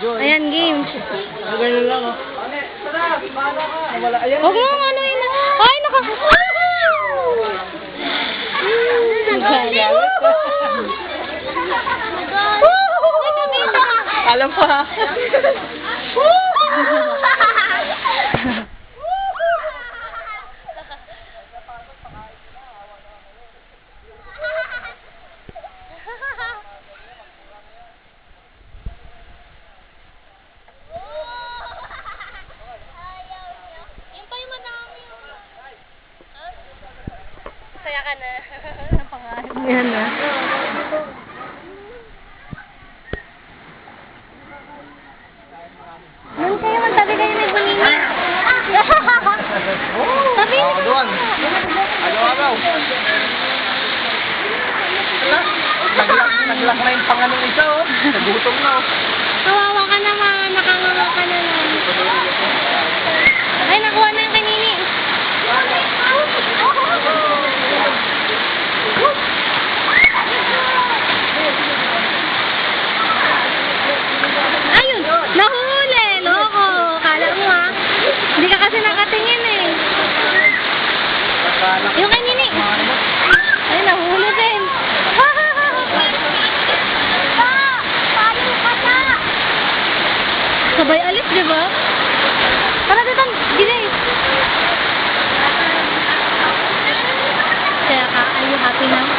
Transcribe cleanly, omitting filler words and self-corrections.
Ayan, game. Ganun lang, oh. Wala, ayan. Huwag mo ano yun. Ay, naka... Alam pa. Saya ka na. Ang pangalan mo yan na. Doon kayo, magtabi kayo may bunini. Sabi niyo. Doon. Araw-araw. Naglak na yung panganong isa, oh. Nagutom na, oh. Kawawa ka naman, nakanganga ka na lang. Ay, nakuha na yung kanini. Ayun, nahuhuli. Loko. Kala mo ha. Hindi ka kasi nakatingin eh. Yung kanini. Ay, nahuhuli din. Sabay alis, di ba? Tara dito, bilis. Kaya ka, are you happy now?